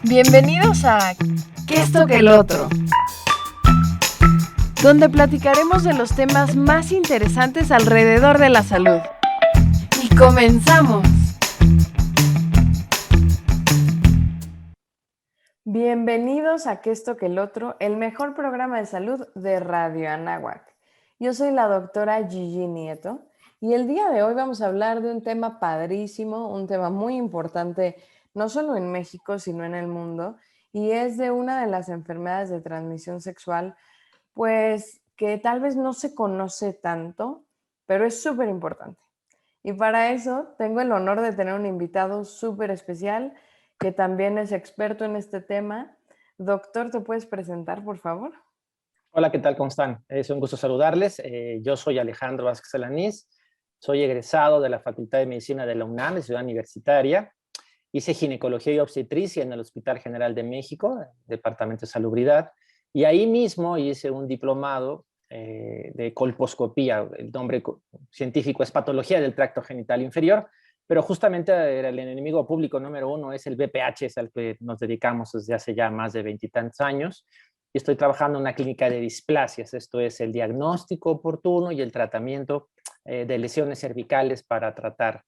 Bienvenidos a ¿Qué esto que el otro? Donde platicaremos de los temas más interesantes alrededor de la salud. ¡Y comenzamos! Bienvenidos a ¿Qué esto que el otro? El mejor programa de salud de Radio Anáhuac. Yo soy la doctora Gigi Nieto y el día de hoy vamos a hablar de un tema padrísimo, un tema muy importante, no solo en México, sino en el mundo, y es de una de las enfermedades de transmisión sexual, pues que tal vez no se conoce tanto, pero es súper importante. Y para eso tengo el honor de tener un invitado súper especial que también es experto en este tema. Doctor, ¿te puedes presentar, por favor? Hola, ¿qué tal? ¿Cómo están? Es un gusto saludarles. Yo soy Alejandro Vázquez Alanís, soy egresado de la Facultad de Medicina de la UNAM, de Ciudad Universitaria. Hice ginecología y obstetricia en el Hospital General de México, Departamento de Salubridad, y ahí mismo hice un diplomado de colposcopía. El nombre científico es patología del tracto genital inferior, pero justamente era el enemigo público número uno, es el BPH, es al que nos dedicamos desde hace ya más de 20 y tantos años. Y estoy trabajando en una clínica de displasias, esto es el diagnóstico oportuno y el tratamiento de lesiones cervicales para tratar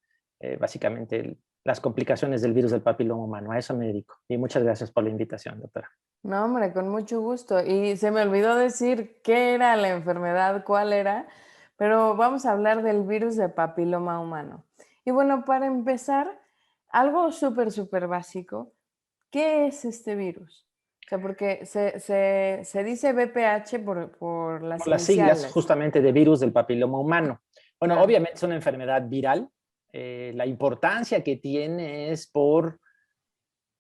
básicamente las complicaciones del virus del papiloma humano. A eso me dedico. Y muchas gracias por la invitación, doctora. No, hombre, con mucho gusto. Y se me olvidó decir qué era la enfermedad, cuál era, pero vamos a hablar del virus de papiloma humano. Y bueno, para empezar, algo súper básico, ¿qué es este virus? O sea, porque se dice BPH por las Por las siglas iniciales. justamente de virus del papiloma humano. Bueno, Claro. obviamente es una enfermedad viral. La importancia que tiene es por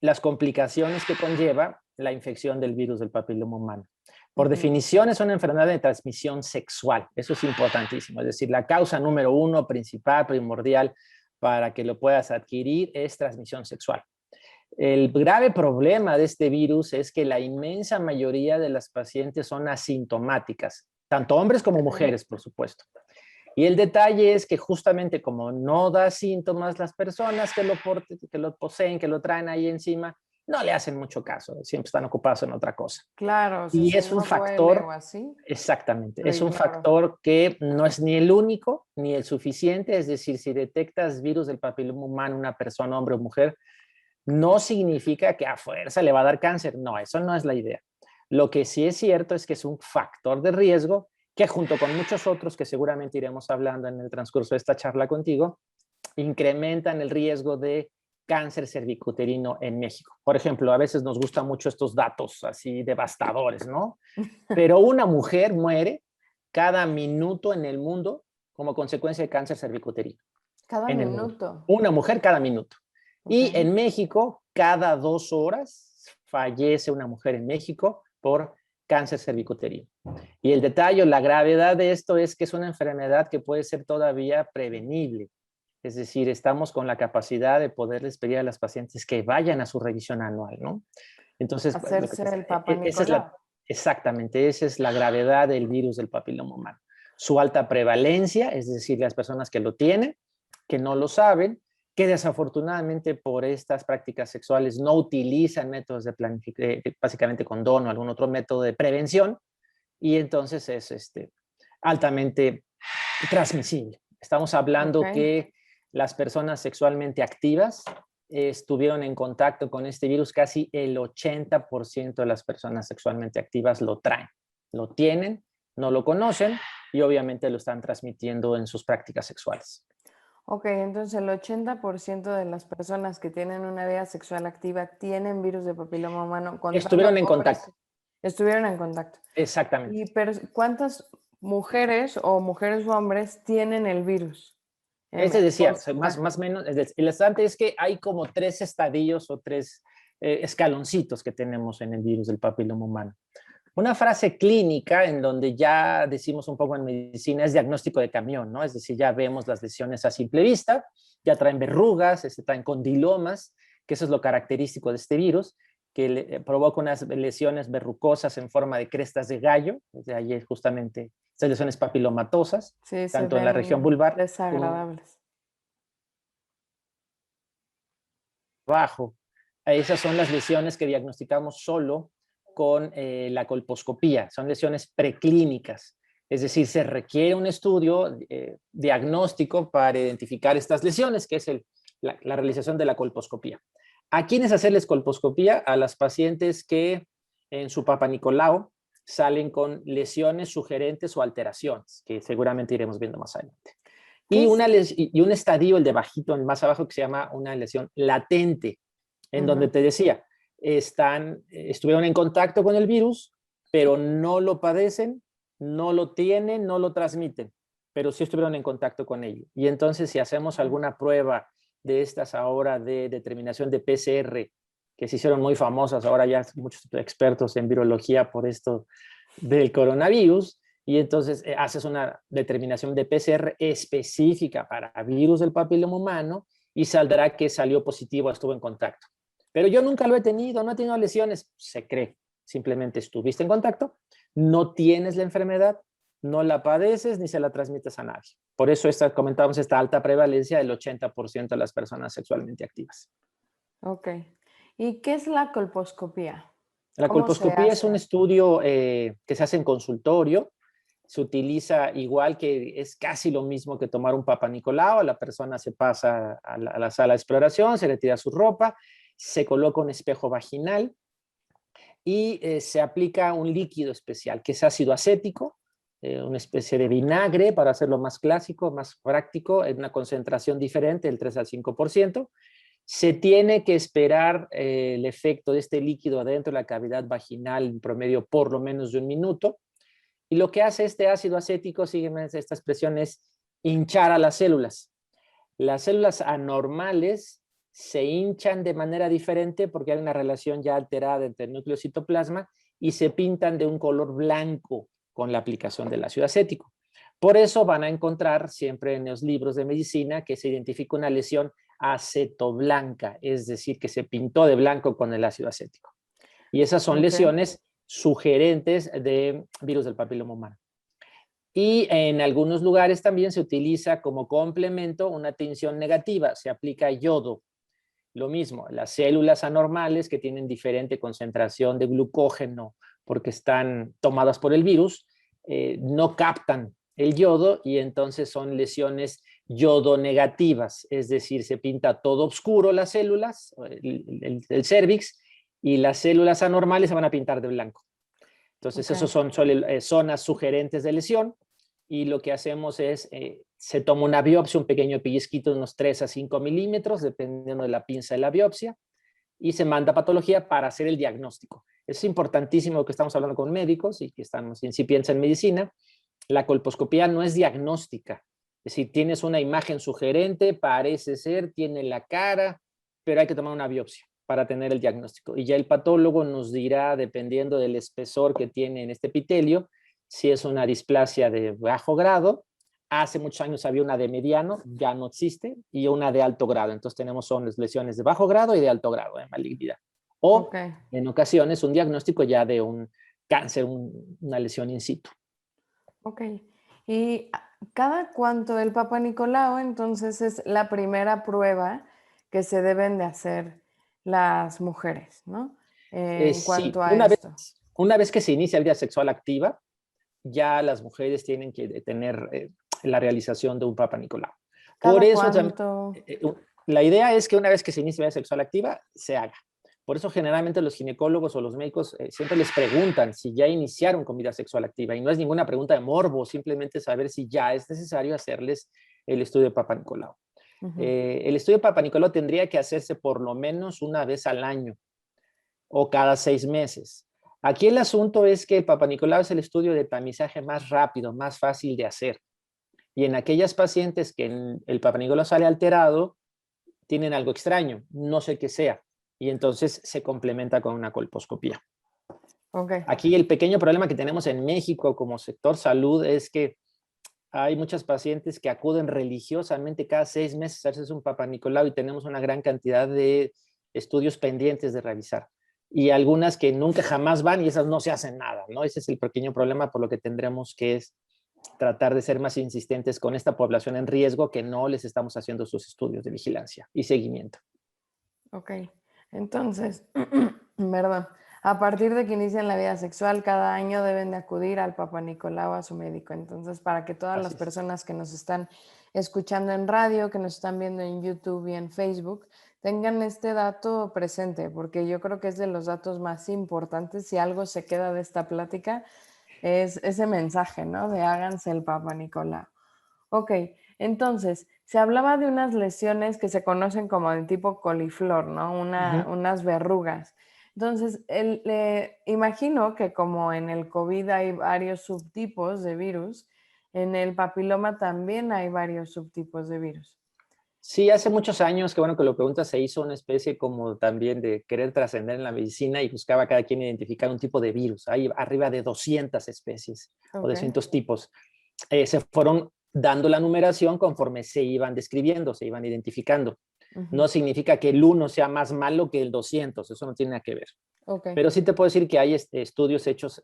las complicaciones que conlleva la infección del virus del papiloma humano. Por definición es una enfermedad de transmisión sexual, eso es importantísimo, es decir, la causa número uno, principal, primordial para que lo puedas adquirir es transmisión sexual. El grave problema de este virus es que la inmensa mayoría de las pacientes son asintomáticas, tanto hombres como mujeres, por supuesto. Y el detalle es que justamente como no da síntomas, las personas que lo poseen, que lo traen ahí encima, no le hacen mucho caso, siempre están ocupados en otra cosa. Claro, o sea, Y si es un no duele o factor, así, exactamente, lo es un ignoro. factor que no es ni el único ni el suficiente, es decir, si detectas virus del papiloma humano en una persona, hombre o mujer, no significa que a fuerza le va a dar cáncer, no, eso no es la idea. Lo que sí es cierto es que es un factor de riesgo que junto con muchos otros que seguramente iremos hablando en el transcurso de esta charla contigo, incrementan el riesgo de cáncer cervicuterino en México. Por ejemplo, a veces nos gustan mucho estos datos así devastadores, ¿no? Pero una mujer muere cada minuto en el mundo como consecuencia de cáncer cervicuterino. Cada En el mundo. minuto. Una mujer cada minuto. Ok. Y en México, cada 2 horas fallece una mujer en México por cáncer cervicuterino. Y el detalle, la gravedad de esto es que es una enfermedad que puede ser todavía prevenible. Es decir, estamos con la capacidad de poderles pedir a las pacientes que vayan a su revisión anual, ¿no? Entonces, Hacerse el Papa esa es Nicolau. exactamente, esa es la gravedad del virus del papiloma humano. Su alta prevalencia, es decir, las personas que lo tienen, que no lo saben, que desafortunadamente por estas prácticas sexuales no utilizan métodos de planificación, básicamente condón o algún otro método de prevención, y entonces es altamente transmisible. Estamos hablando Ok. que las personas sexualmente activas estuvieron en contacto con este virus, casi el 80% de las personas sexualmente activas lo traen, lo tienen, no lo conocen y obviamente lo están transmitiendo en sus prácticas sexuales. Ok, entonces el 80% de las personas que tienen una vida sexual activa tienen virus de papiloma humano, contando Estuvieron en hombres, contacto, estuvieron en contacto. exactamente. ¿Y cuántas mujeres o hombres tienen el virus? Es decir, o sea, más Porcentaje. o menos, el estante es que hay como 3 estadios o 3 escaloncitos que tenemos en el virus del papiloma humano. Una frase clínica en donde ya decimos un poco en medicina es diagnóstico de camión, ¿no? Es decir, ya vemos las lesiones a simple vista, ya traen verrugas, traen condilomas, que eso es lo característico de este virus, que provoca unas lesiones verrucosas en forma de crestas de gallo, de ahí justamente esas lesiones papilomatosas, Sí, se tanto en la región ven vulvar como desagradables. abajo. Esas son las lesiones que diagnosticamos solo con la colposcopía. Son lesiones preclínicas. Es decir, se requiere un estudio diagnóstico para identificar estas lesiones, que es la realización de la colposcopía. ¿A quiénes hacerles colposcopía? A las pacientes que en su Papa Nicolau salen con lesiones sugerentes o alteraciones, que seguramente iremos viendo más adelante. Y un estadio, el de bajito, el más abajo, que se llama una lesión latente, en donde te decía, estuvieron en contacto con el virus, pero no lo padecen, no lo tienen, no lo transmiten, pero sí estuvieron en contacto con ello. Y entonces, si hacemos alguna prueba de estas ahora de determinación de PCR, que se hicieron muy famosas, ahora ya muchos expertos en virología por esto del coronavirus, y entonces haces una determinación de PCR específica para virus del papiloma humano y saldrá que salió positivo, estuvo en contacto. Pero yo nunca lo he tenido, no he tenido lesiones, se cree. Simplemente estuviste en contacto, no tienes la enfermedad, no la padeces ni se la transmites a nadie. Por eso comentábamos esta alta prevalencia del 80% de las personas sexualmente activas. Ok. ¿Y qué es la colposcopía? La colposcopía es un estudio que se hace en consultorio. Se utiliza igual, que es casi lo mismo que tomar un Papa Nicolau. La persona se pasa a la sala de exploración, se retira su ropa, se coloca un espejo vaginal y se aplica un líquido especial que es ácido acético, una especie de vinagre para hacerlo más clásico, más práctico, en una concentración diferente, del 3 al 5%. Se tiene que esperar el efecto de este líquido adentro de la cavidad vaginal en promedio por lo menos de 1 minuto. Y lo que hace este ácido acético, sígueme esta expresión, es hinchar a las células. Las células anormales se hinchan de manera diferente porque hay una relación ya alterada entre el núcleo y citoplasma y se pintan de un color blanco con la aplicación del ácido acético. Por eso van a encontrar siempre en los libros de medicina que se identifica una lesión acetoblanca, es decir, que se pintó de blanco con el ácido acético. Y esas son lesiones sugerentes de virus del papiloma humano. Y en algunos lugares también se utiliza como complemento una tinción negativa, se aplica yodo. Lo mismo, las células anormales que tienen diferente concentración de glucógeno porque están tomadas por el virus, no captan el yodo y entonces son lesiones yodonegativas, es decir, se pinta todo oscuro las células, el cérvix, y las células anormales se van a pintar de blanco. Entonces, esos son zonas sugerentes de lesión y lo que hacemos es, se toma una biopsia, un pequeño pellizquito de unos 3 a 5 milímetros, dependiendo de la pinza de la biopsia, y se manda a patología para hacer el diagnóstico. Es importantísimo que estamos hablando con médicos y que estamos incipientes en medicina. La colposcopía no es diagnóstica. Es decir, tienes una imagen sugerente, parece ser, tiene la cara, pero hay que tomar una biopsia para tener el diagnóstico. Y ya el patólogo nos dirá, dependiendo del espesor que tiene en este epitelio, si es una displasia de bajo grado. Hace muchos años había una de mediano, ya no existe, y una de alto grado. Entonces tenemos lesiones de bajo grado y de alto grado de malignidad. O en ocasiones un diagnóstico ya de un cáncer, una lesión in situ. Ok. ¿Y cada cuánto el Papa Nicolau entonces es la primera prueba que se deben de hacer las mujeres, ¿no? En cuanto a esto. Una vez que se inicia el vida sexual activa, ya las mujeres tienen que tener la realización de un Papa Nicolau. Por eso la idea es que una vez que se inicia la vida sexual activa, se haga. Por eso generalmente los ginecólogos o los médicos siempre les preguntan si ya iniciaron con vida sexual activa, y no es ninguna pregunta de morbo, simplemente saber si ya es necesario hacerles el estudio de Papa Nicolau. El estudio de Papa Nicolau tendría que hacerse por lo menos una vez al año o cada 6 meses. Aquí el asunto es que el Papa Nicolau es el estudio de tamizaje más rápido, más fácil de hacer. Y en aquellas pacientes que el Papa Nicolau sale alterado, tienen algo extraño, no sé qué sea, y entonces se complementa con una colposcopía. Aquí el pequeño problema que tenemos en México como sector salud es que hay muchas pacientes que acuden religiosamente cada 6 meses a hacerse un Papa Nicolau y tenemos una gran cantidad de estudios pendientes de revisar. Y algunas que nunca jamás van y esas no se hacen nada, ¿no? Ese es el pequeño problema por lo que tendremos que tratar de ser más insistentes con esta población en riesgo que no les estamos haciendo sus estudios de vigilancia y seguimiento. Ok. Entonces, perdón, a partir de que inician la vida sexual, cada año deben de acudir al Papa Nicolau, a su médico. Entonces, para que todas las Así es. personas que nos están escuchando en radio, que nos están viendo en YouTube y en Facebook, tengan este dato presente, porque yo creo que es de los datos más importantes. Si algo se queda de esta plática, es ese mensaje, ¿no? De háganse el Papa Nicolau. Ok, entonces, se hablaba de unas lesiones que se conocen como de tipo coliflor, ¿no? Ujú. Unas verrugas. Entonces, imagino que como en el COVID hay varios subtipos de virus, en el papiloma también hay varios subtipos de virus. Sí, hace muchos años, que bueno que lo preguntas, se hizo una especie como también de querer trascender en la medicina y buscaba cada quien identificar un tipo de virus. Hay arriba de 200 especies o Ok. 200 tipos. Se fueron dando la numeración conforme se iban describiendo, se iban identificando. Ujú. No significa que el uno sea más malo que el 200, eso no tiene nada que ver. Ok. Pero sí te puedo decir que hay estudios hechos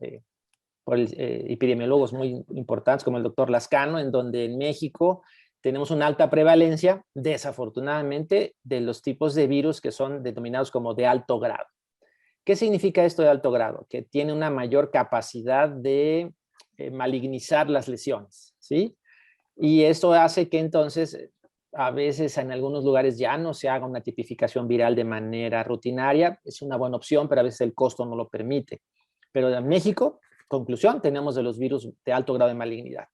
por epidemiólogos muy importantes como el doctor Lascano, en donde en México tenemos una alta prevalencia, desafortunadamente, de los tipos de virus que son denominados como de alto grado. ¿Qué significa esto de alto grado? Que tiene una mayor capacidad de malignizar las lesiones, ¿sí? Y esto hace que entonces a veces en algunos lugares ya no se haga una tipificación viral de manera rutinaria. Es una buena opción, pero a veces el costo no lo permite. Pero en México, conclusión, tenemos de los virus de alto grado de malignidad.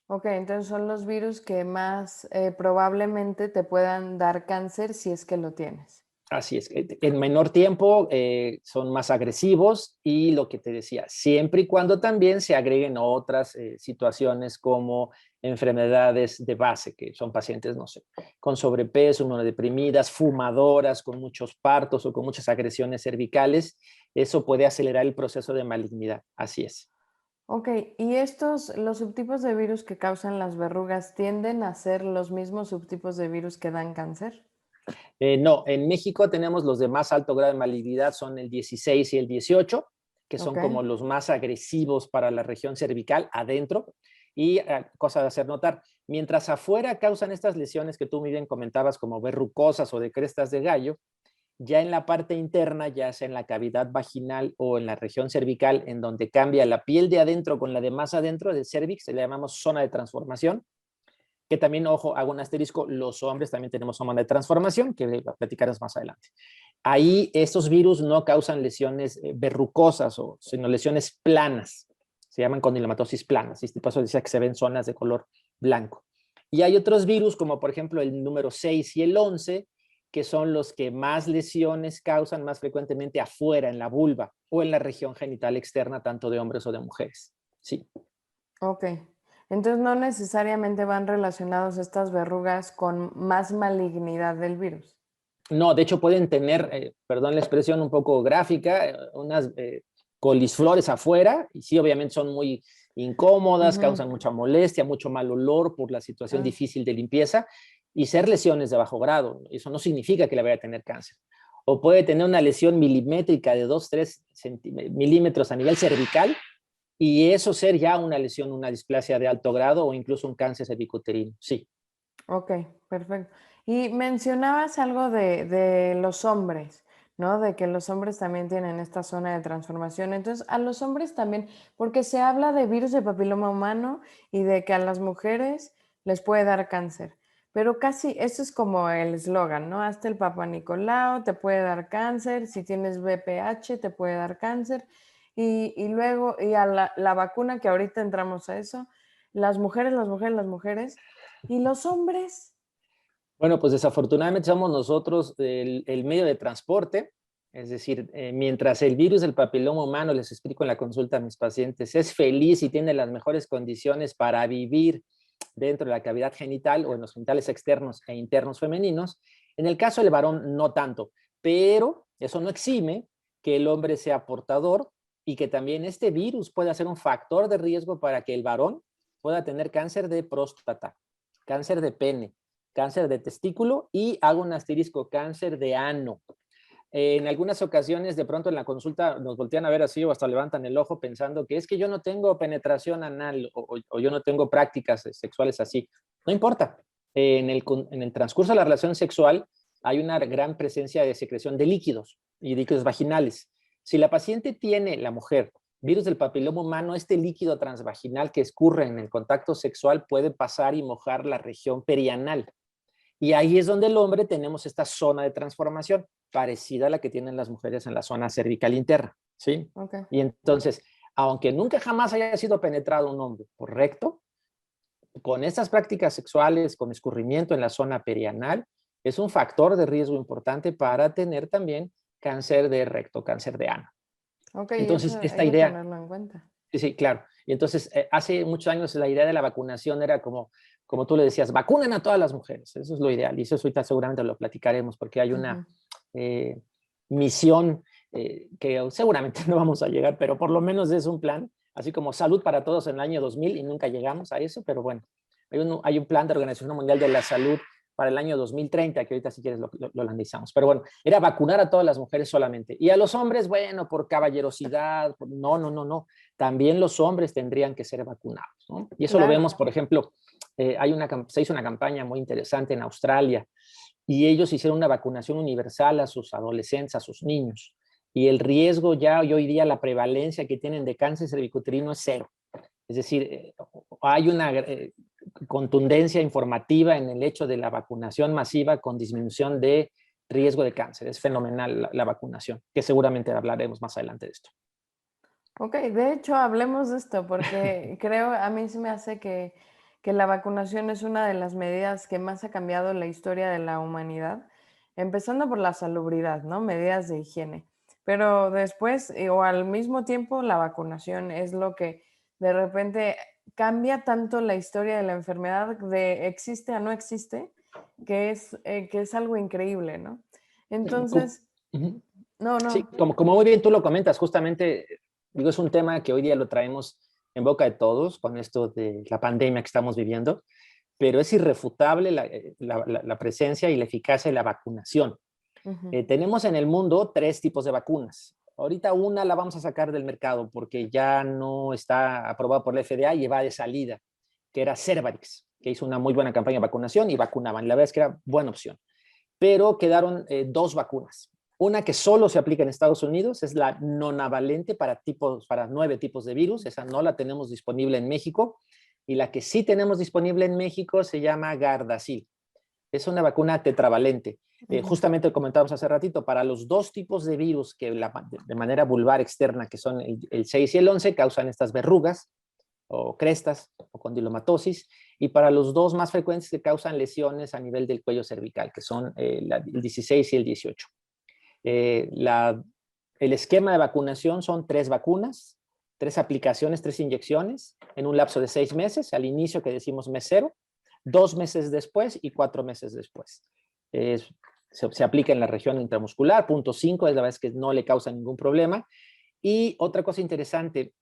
Ok, entonces son los virus que más probablemente te puedan dar cáncer si es que lo tienes. Así es, en menor tiempo son más agresivos y lo que te decía, siempre y cuando también se agreguen otras situaciones como enfermedades de base, que son pacientes, no sé, con sobrepeso, inmunodeprimidas, fumadoras, con muchos partos o con muchas agresiones cervicales, eso puede acelerar el proceso de malignidad, así es. Ok, ¿y los subtipos de virus que causan las verrugas, tienden a ser los mismos subtipos de virus que dan cáncer? No, en México tenemos los de más alto grado de malignidad, son el 16 y el 18, que Ok, son como los más agresivos para la región cervical adentro. Y cosa de hacer notar, mientras afuera causan estas lesiones que tú muy bien comentabas como verrucosas o de crestas de gallo, ya en la parte interna, ya sea en la cavidad vaginal o en la región cervical, en donde cambia la piel de adentro con la de más adentro del cervix, le llamamos zona de transformación, que también, ojo, hago un asterisco, los hombres también tenemos hormona de transformación, que platicaremos más adelante. Ahí estos virus no causan lesiones verrucosas, sino lesiones planas, se llaman condilomatosis planas, y por eso decía que se ven zonas de color blanco. Y hay otros virus, como por ejemplo el número 6 y el 11, que son los que más lesiones causan más frecuentemente afuera, en la vulva o en la región genital externa, tanto de hombres o de mujeres. Sí. ok. Entonces no necesariamente van relacionados estas verrugas con más malignidad del virus. No, de hecho pueden tener, perdón la expresión un poco gráfica, unas colisflores afuera, y sí, obviamente son muy incómodas, Ujú. causan mucha molestia, mucho mal olor por la situación Ah, difícil de limpieza, y ser lesiones de bajo grado. Eso no significa que le vaya a tener cáncer. O puede tener una lesión milimétrica de 2, 3 milímetros a nivel cervical, y eso ser ya una lesión, una displasia de alto grado o incluso un cáncer cervicuterino. Sí. ok, perfecto. Y mencionabas algo de los hombres, ¿no? De que los hombres también tienen esta zona de transformación. Entonces, a los hombres también, porque se habla de virus de papiloma humano y de que a las mujeres les puede dar cáncer. Pero casi, eso es como el eslogan, ¿no? Hasta el Papa Nicolau te puede dar cáncer, si tienes VPH te puede dar cáncer. Y luego, y a la vacuna, que ahorita entramos a eso, las mujeres, las mujeres, las mujeres. ¿Y los hombres? Bueno, pues desafortunadamente somos nosotros el medio de transporte, es decir, mientras el virus del papiloma humano, les explico en la consulta a mis pacientes, es feliz y tiene las mejores condiciones para vivir dentro de la cavidad genital o en los genitales externos e internos femeninos, en el caso del varón no tanto, pero eso no exime que el hombre sea portador y que también este virus pueda ser un factor de riesgo para que el varón pueda tener cáncer de próstata, cáncer de pene, cáncer de testículo y hago un asterisco, cáncer de ano. En algunas ocasiones, de pronto en la consulta nos voltean a ver así o hasta levantan el ojo pensando que es que yo no tengo penetración anal o yo no tengo prácticas sexuales así. No importa. En el transcurso de la relación sexual, hay una gran presencia de secreción de líquidos y líquidos vaginales. Si la paciente tiene, la mujer, virus del papiloma humano, este líquido transvaginal que escurre en el contacto sexual puede pasar y mojar la región perianal. Y ahí es donde el hombre tenemos esta zona de transformación, parecida a la que tienen las mujeres en la zona cervical interna, ¿sí? Okay. Y entonces, aunque nunca jamás haya sido penetrado un hombre por recto, con estas prácticas sexuales, con escurrimiento en la zona perianal, es un factor de riesgo importante para tener también cáncer de recto, cáncer de ano. Ok, Entonces, eso esta hay que idea, tenerlo en cuenta. sí, sí, claro. Y entonces, hace muchos años la idea de la vacunación era como tú le decías, vacunen a todas las mujeres. Eso es lo ideal. Y eso ahorita seguramente lo platicaremos porque hay una misión que seguramente no vamos a llegar, pero por lo menos es un plan, así como salud para todos en el año 2000 y nunca llegamos a eso, pero bueno, hay un plan de Organización Mundial de la Salud para el año 2030, que ahorita si quieres lo analizamos. Pero bueno, era vacunar a todas las mujeres solamente. Y a los hombres, bueno, por caballerosidad, no. También los hombres tendrían que ser vacunados, ¿no? Y eso lo vemos, por ejemplo, se hizo una campaña muy interesante en Australia y ellos hicieron una vacunación universal a sus adolescentes, a sus niños. Y el riesgo ya hoy día, la prevalencia que tienen de cáncer cervicuterino es cero. Es decir, hay una contundencia informativa en el hecho de la vacunación masiva con disminución de riesgo de cáncer. Es fenomenal la vacunación, que seguramente hablaremos más adelante de esto. Ok, de hecho, hablemos de esto porque creo, a mí se me hace que la vacunación es una de las medidas que más ha cambiado la historia de la humanidad, empezando por la salubridad, ¿no? Medidas de higiene. Pero después, o al mismo tiempo, la vacunación es lo que de repente cambia tanto la historia de la enfermedad de existe a no existe, que es algo increíble, ¿no? Entonces, Sí, no. como muy bien tú lo comentas, justamente, digo, es un tema que hoy día lo traemos en boca de todos con esto de la pandemia que estamos viviendo, pero es irrefutable la presencia y la eficacia de la vacunación. Tenemos en el mundo 3 tipos de vacunas. Ahorita una la vamos a sacar del mercado porque ya no está aprobada por la FDA y va de salida, que era Cervarix, que hizo una muy buena campaña de vacunación y vacunaban. La verdad es que era buena opción. Pero quedaron 2 vacunas. Una que solo se aplica en Estados Unidos es la nonavalente para 9 tipos de virus. Esa no la tenemos disponible en México. Y la que sí tenemos disponible en México se llama Gardasil. Es una vacuna tetravalente. Justamente comentábamos hace ratito, para los 2 tipos de virus que de manera vulvar externa, que son el 6 y el 11, causan estas verrugas o crestas o condilomatosis, y para los 2 más frecuentes que causan lesiones a nivel del cuello cervical, que son el 16 y el 18. El esquema de vacunación son 3 vacunas, 3 aplicaciones, 3 inyecciones, en un lapso de 6 meses, al inicio que decimos mes 0, 2 meses después y 4 meses después. Se aplica en la región intramuscular, punto 5, es la vez que no le causa ningún problema. Y otra cosa interesante,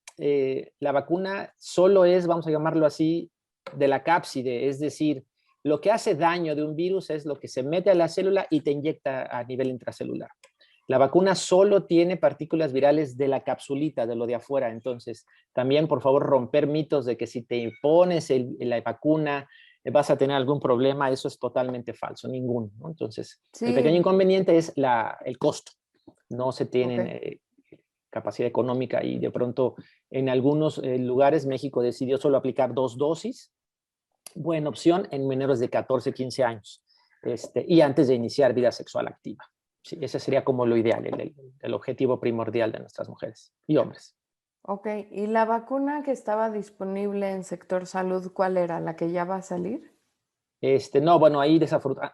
la vacuna solo es, vamos a llamarlo así, de la cápside, es decir, lo que hace daño de un virus es lo que se mete a la célula y te inyecta a nivel intracelular. La vacuna solo tiene partículas virales de la capsulita, de lo de afuera. Entonces, también, por favor, romper mitos de que si te pones la vacuna vas a tener algún problema. Eso es totalmente falso, ninguno, ¿no? Entonces, Sí. el pequeño inconveniente es el costo. No se tienen capacidad económica y de pronto en algunos lugares México decidió solo aplicar 2 dosis. Buena opción en menores de 14, 15 años y antes de iniciar vida sexual activa. Sí, ese sería como lo ideal, el objetivo primordial de nuestras mujeres y hombres. Ok, ¿y la vacuna que estaba disponible en sector salud, cuál era? ¿La que ya va a salir? No, bueno, ahí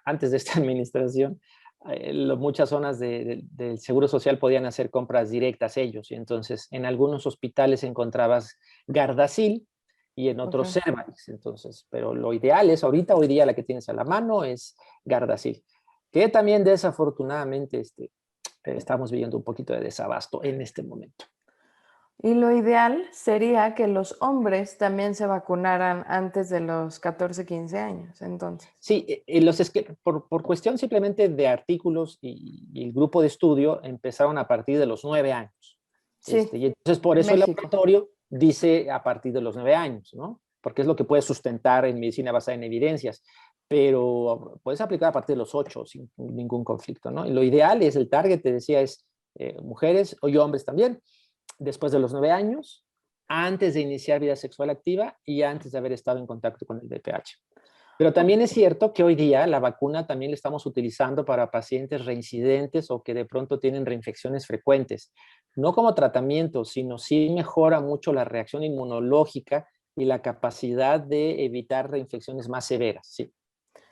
antes de esta administración, muchas zonas del Seguro Social podían hacer compras directas ellos, y entonces en algunos hospitales encontrabas Gardasil y en otros Cervarix, entonces, pero lo ideal es ahorita, hoy día la que tienes a la mano es Gardasil, que también desafortunadamente estamos viviendo un poquito de desabasto en este momento. Y lo ideal sería que los hombres también se vacunaran antes de los 14, 15 años, entonces. Sí, por cuestión simplemente de artículos y el grupo de estudio empezaron a partir de los 9 años. Sí, y entonces por eso México. el laboratorio dice a partir de los 9 años, ¿no? Porque es lo que puede sustentar en medicina basada en evidencias. pero puedes aplicar a partir de los 8 sin ningún conflicto, ¿no? Y lo ideal es, el target, te decía, es mujeres y hombres también, después de los 9 años, antes de iniciar vida sexual activa y antes de haber estado en contacto con el VPH. Pero también es cierto que hoy día la vacuna también la estamos utilizando para pacientes reincidentes o que de pronto tienen reinfecciones frecuentes. No como tratamiento, sino sí mejora mucho la reacción inmunológica y la capacidad de evitar reinfecciones más severas, sí.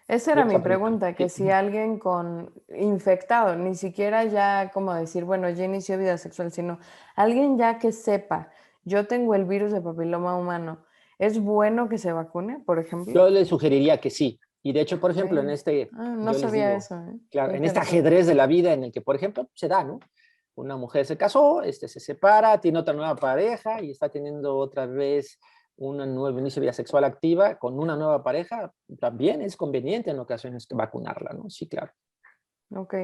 Esa Y era hemos mi aplicado, pregunta, que sí. si alguien con infectado, ni siquiera ya como decir, bueno, ya inició vida sexual, sino alguien ya que sepa, yo tengo el virus de papiloma humano, ¿es bueno que se vacune, por ejemplo? Yo le sugeriría que sí. Y de hecho, por ejemplo, Ok. Ah, no yo les sabía digo, eso, ¿eh? Qué claro, en este interesante. ajedrez de la vida en el que, por ejemplo, se da, ¿no? Una mujer se casó, se separa, tiene otra nueva pareja y está teniendo otra vez un nuevo inicio de vida sexual activa con una nueva pareja, también es conveniente en ocasiones vacunarla, ¿no? Sí, claro. Ok.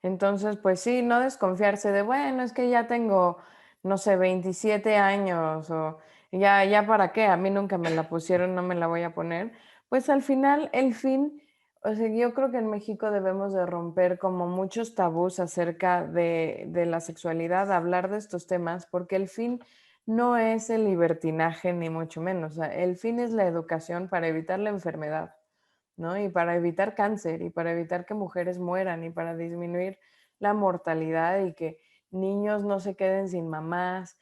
Entonces, pues sí, no desconfiarse de, bueno, es que ya tengo, no sé, 27 años o ya para qué, a mí nunca me la pusieron, no me la voy a poner. Pues al final, el fin, o sea, yo creo que en México debemos de romper como muchos tabús acerca de la sexualidad, hablar de estos temas, porque el fin no es el libertinaje, ni mucho menos. O sea, el fin es la educación para evitar la enfermedad, ¿no? Y para evitar cáncer y para evitar que mujeres mueran y para disminuir la mortalidad y que niños no se queden sin mamás,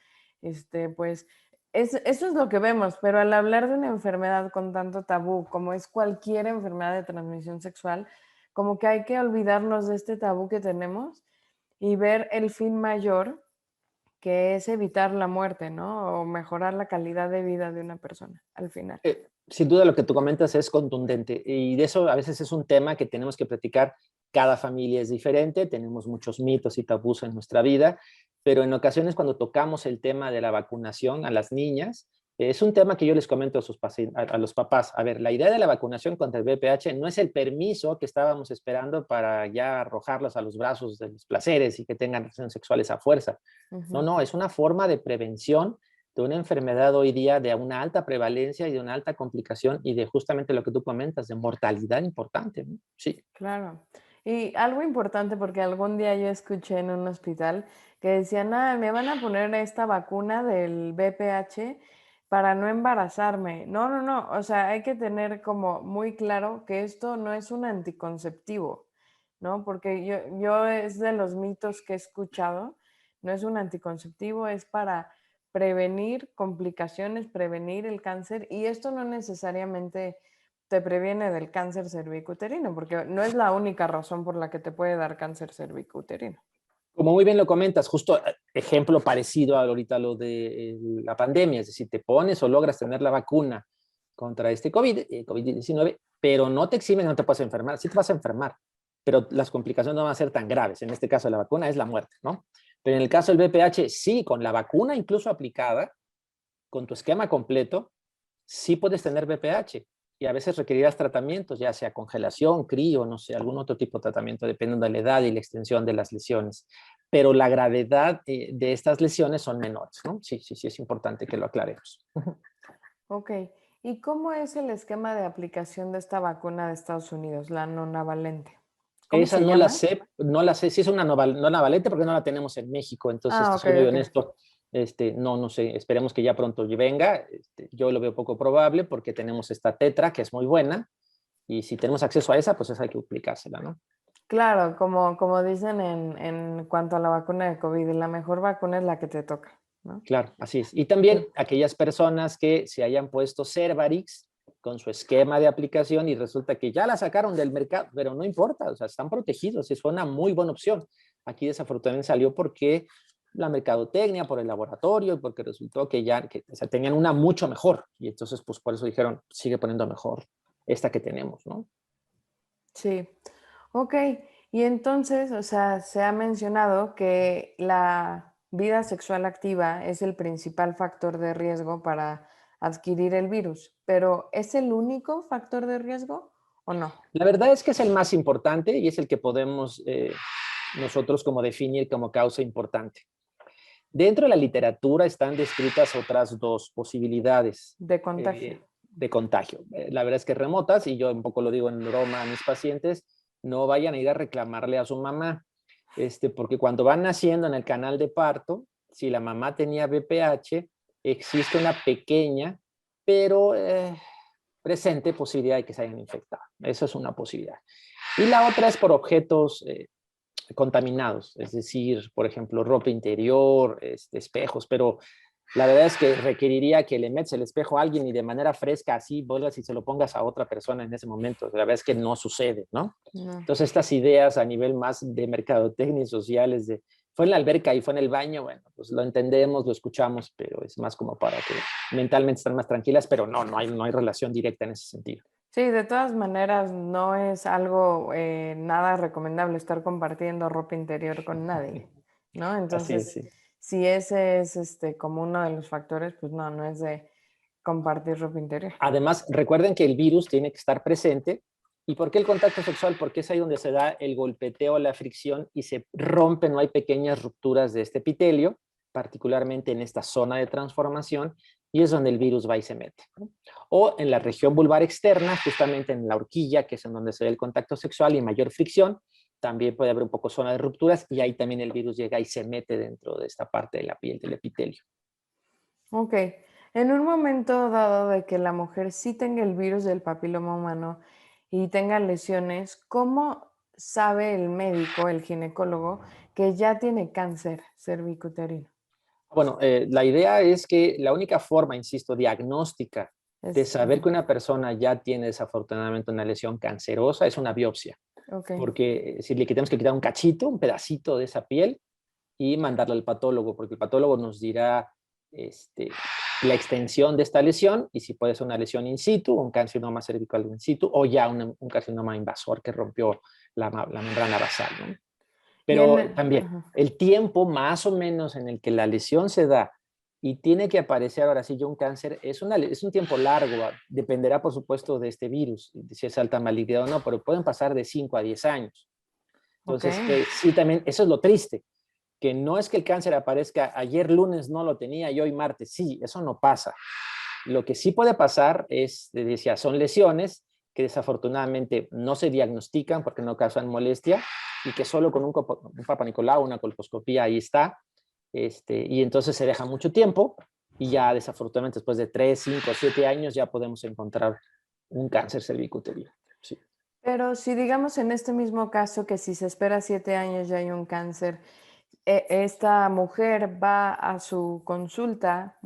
pues eso es lo que vemos, pero al hablar de una enfermedad con tanto tabú como es cualquier enfermedad de transmisión sexual, como que hay que olvidarnos de este tabú que tenemos y ver el fin mayor, que es evitar la muerte, ¿no? O mejorar la calidad de vida de una persona al final. Sin duda lo que tú comentas es contundente y de eso a veces es un tema que tenemos que platicar. Cada familia es diferente, tenemos muchos mitos y tabús en nuestra vida, pero en ocasiones cuando tocamos el tema de la vacunación a las niñas, es un tema que yo les comento a, a los papás. A ver, la idea de la vacunación contra el VPH no es el permiso que estábamos esperando para ya arrojarlos a los brazos de los placeres y que tengan relaciones sexuales a fuerza. No, Ujú. no, es una forma de prevención de una enfermedad hoy día de una alta prevalencia y de una alta complicación y de justamente lo que tú comentas, de mortalidad importante, ¿no? Sí. Claro. Y algo importante, porque algún día yo escuché en un hospital que decían, ah, me van a poner esta vacuna del VPH para no embarazarme. No, no, no. O sea, hay que tener como muy claro que esto no es un anticonceptivo, ¿no? Porque yo es de los mitos que he escuchado, no es un anticonceptivo, es para prevenir complicaciones, prevenir el cáncer, y esto no necesariamente te previene del cáncer cervicuterino, porque no es la única razón por la que te puede dar cáncer cervicuterino. Como muy bien lo comentas, justo ejemplo parecido a ahorita lo de la pandemia, es decir, te pones o logras tener la vacuna contra este COVID-19, pero no te eximen, no te puedes enfermar, sí te vas a enfermar, pero las complicaciones no van a ser tan graves. En este caso, la vacuna es la muerte, ¿no? Pero en el caso del VPH, sí, con la vacuna incluso aplicada, con tu esquema completo, sí puedes tener VPH y a veces requerirás tratamientos, ya sea congelación, crío, no sé, algún otro tipo de tratamiento, dependiendo de la edad y la extensión de las lesiones. Pero la gravedad de estas lesiones son menores, ¿no? Sí, sí, sí, es importante que lo aclaremos. Ok, ¿y cómo es el esquema de aplicación de esta vacuna de Estados Unidos, la nonavalente? ¿Cómo Esa se llama? no la sé, si es una no navalente porque no la tenemos en México, entonces Ah, te ok, soy muy ok. honesto, no sé, esperemos que ya pronto venga, yo lo veo poco probable porque tenemos esta tetra que es muy buena y si tenemos acceso a esa, pues esa hay que aplicársela, ¿no? Claro, como dicen en cuanto a la vacuna de COVID, la mejor vacuna es la que te toca, ¿no? Claro, así es. Y Sí. también aquellas personas que se hayan puesto Cervarix con su esquema de aplicación y resulta que ya la sacaron del mercado, pero no importa, o sea, están protegidos, es una muy buena opción. Aquí desafortunadamente salió porque la mercadotecnia, por el laboratorio, porque resultó que o sea, tenían una mucho mejor y entonces pues por eso dijeron, sigue poniendo mejor esta que tenemos, ¿no? Sí. Ok, y entonces, o sea, se ha mencionado que la vida sexual activa es el principal factor de riesgo para adquirir el virus, pero ¿es el único factor de riesgo o no? La verdad es que es el más importante y es el que podemos nosotros como definir como causa importante. Dentro de la literatura están descritas otras dos posibilidades. De Eh, contagio. de contagio. La verdad es que remotas, y yo un poco lo digo en broma a mis pacientes, no vayan a ir a reclamarle a su mamá, porque cuando van naciendo en el canal de parto, si la mamá tenía BPH, existe una pequeña, pero presente posibilidad de que se hayan infectado. Eso es una posibilidad. Y la otra es por objetos contaminados, es decir, por ejemplo, ropa interior, espejos, pero la verdad es que requeriría que le metes el espejo a alguien y de manera fresca así vuelvas y se lo pongas a otra persona en ese momento. La verdad es que no sucede, ¿no? No. Entonces estas ideas a nivel más de mercadotecnia y sociales de fue en la alberca y fue en el baño, bueno, pues lo entendemos, lo escuchamos, pero es más como para que mentalmente estén más tranquilas, pero no hay relación directa en ese sentido. Sí, de todas maneras no es algo nada recomendable estar compartiendo ropa interior con nadie, ¿no? Así es, Entonces, sí. si ese es como uno de los factores, pues no es de compartir ropa interior. Además, recuerden que el virus tiene que estar presente. ¿Y por qué el contacto sexual? Porque es ahí donde se da el golpeteo, la fricción y se rompen, no hay pequeñas rupturas de este epitelio, particularmente en esta zona de transformación, y es donde el virus va y se mete, ¿no? O en la región vulvar externa, justamente en la horquilla, que es en donde se da el contacto sexual y mayor fricción, también puede haber un poco zona de rupturas y ahí también el virus llega y se mete dentro de esta parte de la piel del epitelio. Ok, en un momento dado de que la mujer sí tenga el virus del papiloma humano y tenga lesiones, ¿cómo sabe el médico, el ginecólogo, que ya tiene cáncer cervicuterino? Bueno, la idea es que la única forma, insisto, diagnóstica de saber que una persona ya tiene desafortunadamente una lesión cancerosa es una biopsia, Ok, porque si le tenemos que quitar un cachito, un pedacito de esa piel y mandarlo al patólogo, porque el patólogo nos dirá este, la extensión de esta lesión y si puede ser una lesión in situ, un carcinoma cervical in situ o ya un carcinoma invasor que rompió la membrana basal, ¿no? y en Pero también ajá, el tiempo más o menos en el que la lesión se da y tiene que aparecer ahora sí ya un cáncer es un tiempo largo, dependerá por supuesto de este virus, de si es alta malignidad o no, pero pueden pasar de 5 a 10 años. ok, Entonces, sí, también, eso es lo triste, que no es que el cáncer aparezca ayer lunes no lo tenía y hoy martes, sí, eso no pasa. Lo que sí puede pasar es, decía, son lesiones que desafortunadamente no se diagnostican porque no causan molestia y que solo con un Papa Nicolau, una colposcopía, ahí está. Y entonces se deja mucho tiempo y ya desafortunadamente después de 3, 5, 7 años ya podemos encontrar un cáncer cervicuterino. Sí. pero si digamos en este mismo caso que si se espera 7 años ya hay un cáncer, esta mujer va a su consulta,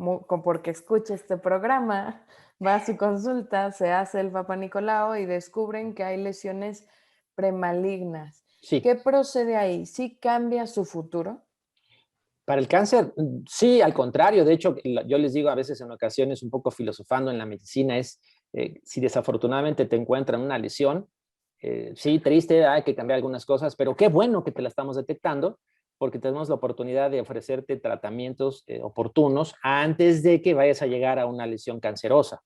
porque escucha este programa, va a su consulta, se hace el Papa Nicolau y descubren que hay lesiones premalignas. Sí. ¿Qué procede ahí? ¿Sí cambia su futuro? Para el cáncer, sí, al contrario. De hecho, yo les digo a veces en ocasiones, un poco filosofando en la medicina, es si desafortunadamente te encuentran una lesión, sí, triste, hay que cambiar algunas cosas, pero qué bueno que te la estamos detectando, porque tenemos la oportunidad de ofrecerte tratamientos oportunos antes de que vayas a llegar a una lesión cancerosa.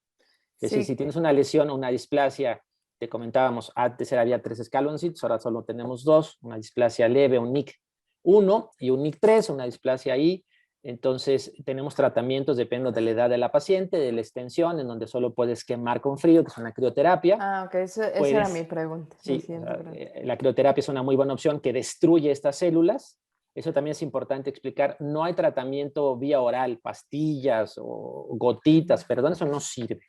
Es decir, si Sí, tienes una lesión o una displasia, te comentábamos, antes había 3 escaloncitos, ahora solo tenemos 2, una displasia leve, un NIC 1 y un NIC 3, una displasia ahí. Entonces, tenemos tratamientos, dependiendo de la edad de la paciente, de la extensión, en donde solo puedes quemar con frío, que es una crioterapia. ok, esa era mi Puedes, pregunta, mi sí, siguiente pregunta. la crioterapia es una muy buena opción que destruye estas células. Eso también es importante explicar. No hay tratamiento vía oral, pastillas o gotitas, perdón, eso no sirve.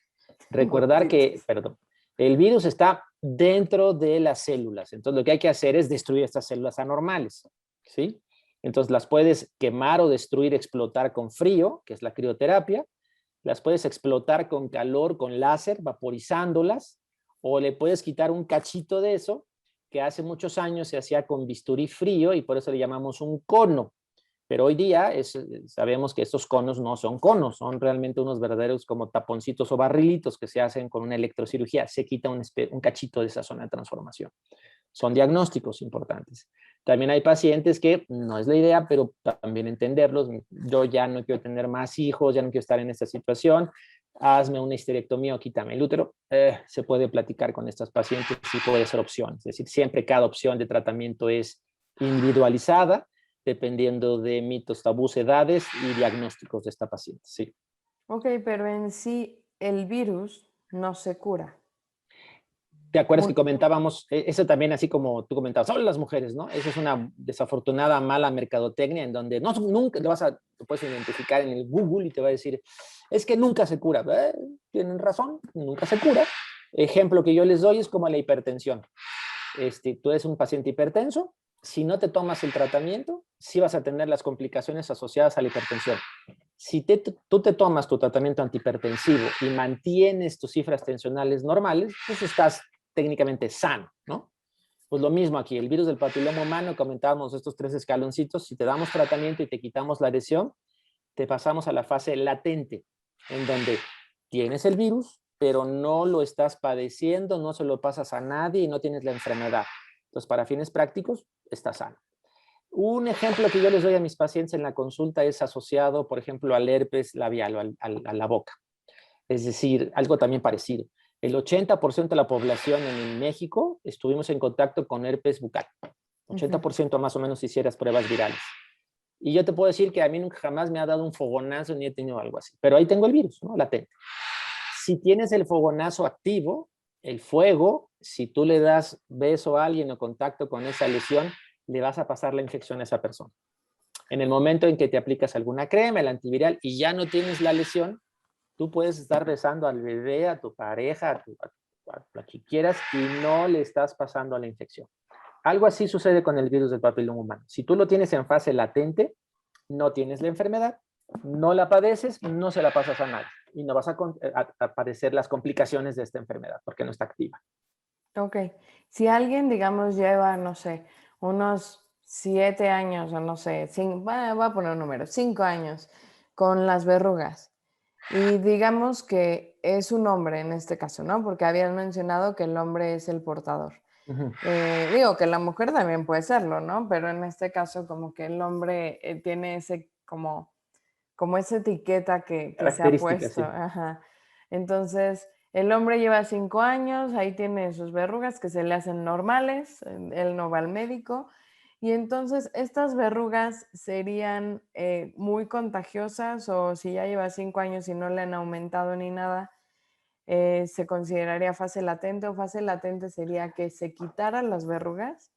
Recordar que, Gotitas. perdón, el virus está dentro de las células. Entonces, lo que hay que hacer es destruir estas células anormales, ¿sí? Entonces, las puedes quemar o destruir, explotar con frío, que es la crioterapia. Las puedes explotar con calor, con láser, vaporizándolas, o le puedes quitar un cachito de eso, que hace muchos años se hacía con bisturí frío y por eso le llamamos un cono. Pero hoy día sabemos que estos conos no son conos, son realmente unos verdaderos como taponcitos o barrilitos que se hacen con una electrocirugía. Se quita un cachito de esa zona de transformación. Son diagnósticos importantes. También hay pacientes que no es la idea, pero también entenderlos. Yo ya no quiero tener más hijos, ya no quiero estar en esta situación. Hazme una histerectomía o quítame el útero. Se puede platicar con estas pacientes y puede ser opción. Es decir, siempre cada opción de tratamiento es individualizada dependiendo de mitos, tabús, edades y diagnósticos de esta paciente. Sí. Ok, pero en sí el virus no se cura. ¿Te acuerdas Muy, que comentábamos, eso también así como tú comentabas, solo las mujeres, ¿no? Esa es una desafortunada mala mercadotecnia en donde no, nunca lo puedes identificar en el Google y te va a decir, es que nunca se cura. Tienen razón, nunca se cura. Ejemplo que yo les doy es como la hipertensión. Tú eres un paciente hipertenso, si no te tomas el tratamiento, sí vas a tener las complicaciones asociadas a la hipertensión. Si tú te tomas tu tratamiento antihipertensivo y mantienes tus cifras tensionales normales, pues estás técnicamente sano, ¿no? Pues lo mismo aquí, el virus del papiloma humano, comentábamos estos 3 escaloncitos, si te damos tratamiento y te quitamos la lesión, te pasamos a la fase latente, en donde tienes el virus, pero no lo estás padeciendo, no se lo pasas a nadie y no tienes la enfermedad. Entonces, para fines prácticos, estás sano. Un ejemplo que yo les doy a mis pacientes en la consulta es asociado, por ejemplo, al herpes labial o a la boca. Es decir, algo también parecido. El 80% de la población en México estuvimos en contacto con herpes bucal. 80% más o menos hicieras pruebas virales. Y yo te puedo decir que a mí nunca jamás me ha dado un fogonazo ni he tenido algo así. Pero ahí tengo el virus, ¿no? Latente. Si tienes el fogonazo activo, el fuego, si tú le das beso a alguien o contacto con esa lesión, le vas a pasar la infección a esa persona. En el momento en que te aplicas alguna crema, el antiviral, y ya no tienes la lesión, tú puedes estar besando al bebé, a tu pareja, a quien quieras, y no le estás pasando la infección. Algo así sucede con el virus del papiloma humano. Si tú lo tienes en fase latente, no tienes la enfermedad, no la padeces, no se la pasas a nadie y no vas a padecer las complicaciones de esta enfermedad porque no está activa. Ok. Si alguien, digamos, lleva, no sé, unos 7 años o no sé, voy a poner un número, 5 años con las verrugas y digamos que es un hombre en este caso, ¿no? Porque habían mencionado que el hombre es el portador. Ujú. Digo que la mujer también puede serlo, ¿no? Pero en este caso como que el hombre tiene ese como esa etiqueta que se ha Características, puesto. sí. Ajá. Entonces, el hombre lleva 5 años, ahí tiene sus verrugas que se le hacen normales, él no va al médico. Y entonces, ¿estas verrugas serían muy contagiosas o si ya lleva 5 años y no le han aumentado ni nada, se consideraría fase latente o fase latente sería que se quitaran las verrugas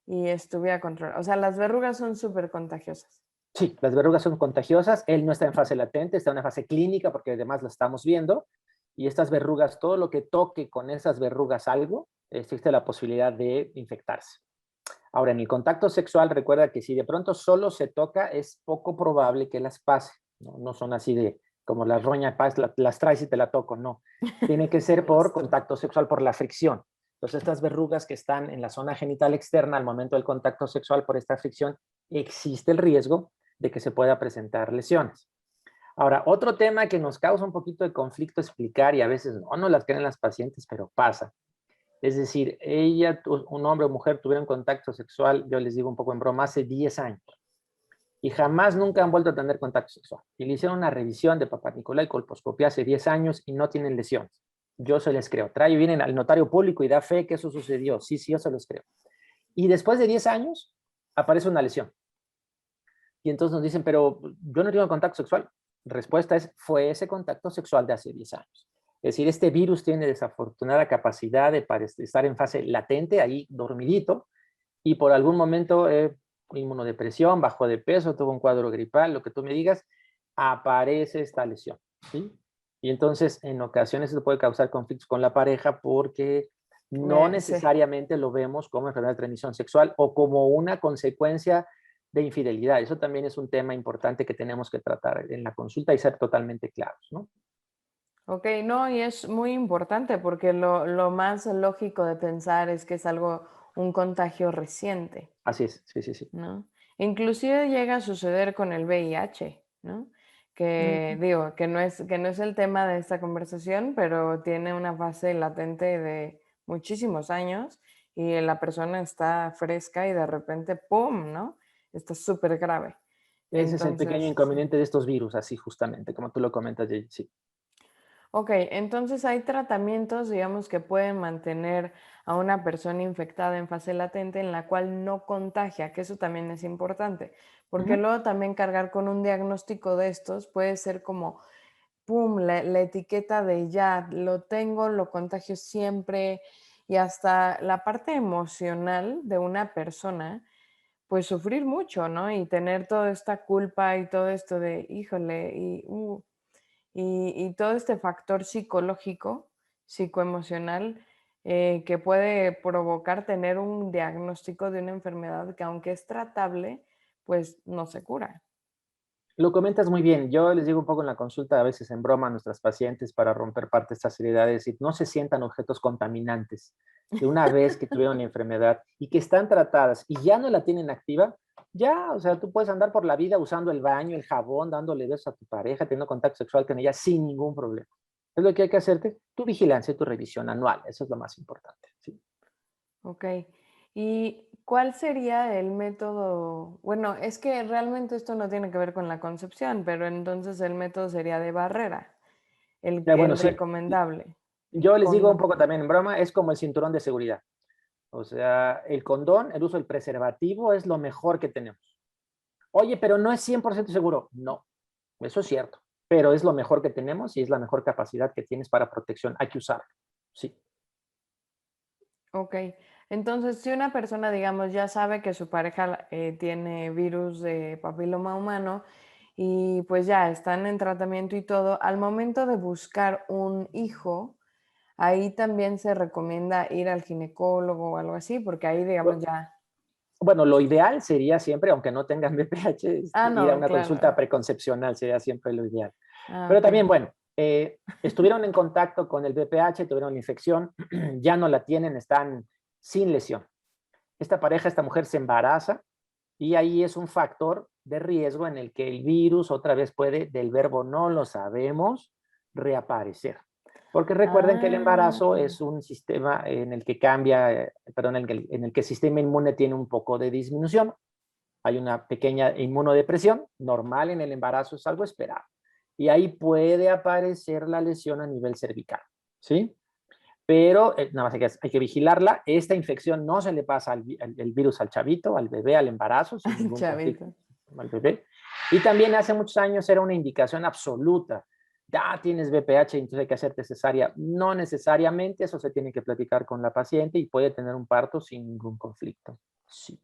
y estuviera controlado? O sea, las verrugas son súper contagiosas. Sí, las verrugas son contagiosas. Él no está en fase latente, está en una fase clínica porque además lo estamos viendo. Y estas verrugas, todo lo que toque con esas verrugas algo, existe la posibilidad de infectarse. Ahora, en el contacto sexual, recuerda que si de pronto solo se toca, es poco probable que las pase. No, no son así de como las roñas, las traes y te la toco, no. Tiene que ser por contacto sexual, por la fricción. Entonces, estas verrugas que están en la zona genital externa al momento del contacto sexual por esta fricción, existe el riesgo de que se pueda presentar lesiones. Ahora, otro tema que nos causa un poquito de conflicto explicar y a veces no las creen las pacientes, pero pasa. Es decir, un hombre o mujer tuvieron contacto sexual, yo les digo un poco en broma, hace 10 años y jamás nunca han vuelto a tener contacto sexual. Y le hicieron una revisión de Papá Nicolau y colposcopía hace 10 años y no tienen lesiones. Yo se les creo. Vienen al notario público y da fe que eso sucedió. Sí, yo se los creo. Y después de 10 años aparece una lesión. Y entonces nos dicen, pero yo no tengo contacto sexual. Respuesta es, fue ese contacto sexual de hace 10 años. Es decir, este virus tiene desafortunada capacidad de estar en fase latente, ahí dormidito, y por algún momento inmunodepresión, bajó de peso, tuvo un cuadro gripal, lo que tú me digas, aparece esta lesión, ¿sí? Y entonces en ocasiones eso puede causar conflictos con la pareja porque no Sí. necesariamente lo vemos como enfermedad de transmisión sexual o como una consecuencia de infidelidad. Eso también es un tema importante que tenemos que tratar en la consulta y ser totalmente claros, ¿no? Ok, no, y es muy importante porque lo más lógico de pensar es que es algo, un contagio reciente, Así es, sí, sí, sí. ¿no? Inclusive llega a suceder con el VIH, ¿no? Que Mm. digo, que no es el tema de esta conversación, pero tiene una fase latente de muchísimos años y la persona está fresca y de repente, ¡pum!, ¿no? Está súper grave. Ese es el pequeño Entonces, sí. inconveniente de estos virus, así justamente, como tú lo comentas, Jay, sí. Ok, entonces hay tratamientos, digamos, que pueden mantener a una persona infectada en fase latente en la cual no contagia, que eso también es importante, porque Ujú. luego también cargar con un diagnóstico de estos puede ser como pum, la etiqueta de ya, lo tengo, lo contagio siempre, y hasta la parte emocional de una persona, pues sufrir mucho, ¿no? Y tener toda esta culpa y todo esto de, híjole, y todo este factor psicológico, psicoemocional, que puede provocar tener un diagnóstico de una enfermedad que aunque es tratable, pues no se cura. Lo comentas muy bien. Yo les digo un poco en la consulta, a veces en broma a nuestras pacientes para romper parte de estas seriedades y no se sientan objetos contaminantes de una vez que tuvieron la enfermedad y que están tratadas y ya no la tienen activa, ya, o sea, tú puedes andar por la vida usando el baño, el jabón, dándole besos a tu pareja, teniendo contacto sexual con ella sin ningún problema. Es lo que hay que hacerte, tu vigilancia y tu revisión anual. Eso es lo más importante. ¿Sí? Ok. ¿Y cuál sería el método? Bueno, es que realmente esto no tiene que ver con la concepción, pero entonces el método sería de barrera, Ya, bueno, el sí. recomendable. Yo les digo un Con, poco también en broma, es como el cinturón de seguridad. O sea, el condón, el uso del preservativo es lo mejor que tenemos. Oye, pero no es 100% seguro. No, eso es cierto, pero es lo mejor que tenemos y es la mejor capacidad que tienes para protección. Hay que usarlo. Sí. ok. Entonces, si una persona, digamos, ya sabe que su pareja tiene virus de papiloma humano y pues ya están en tratamiento y todo, al momento de buscar un hijo, ahí también se recomienda ir al ginecólogo o algo así, porque ahí, digamos, ya... Bueno, lo ideal sería siempre, aunque no tengan BPH, Ah, ir a no, una consulta claro. preconcepcional, sería siempre lo ideal. Ah, Pero ok. también, bueno, estuvieron en contacto con el BPH, tuvieron la infección, ya no la tienen, están sin lesión. Esta pareja, esta mujer se embaraza y ahí es un factor de riesgo en el que el virus otra vez puede, del verbo no lo sabemos, reaparecer. Porque recuerden que el Ah, embarazo es un sistema en el que cambia, perdón, en el que el sistema inmune tiene un poco de disminución. Hay una pequeña inmunodepresión, normal en el embarazo, es algo esperado. Y ahí puede aparecer la lesión a nivel cervical, ¿sí? Pero nada más hay que vigilarla. Esta infección no se le pasa el virus al chavito, al bebé, al embarazo, sin ningún conflicto chavito. al bebé. Y también hace muchos años era una indicación absoluta. Ya tienes BPH, entonces hay que hacerte cesárea. No necesariamente, eso se tiene que platicar con la paciente y puede tener un parto sin ningún conflicto. Sí.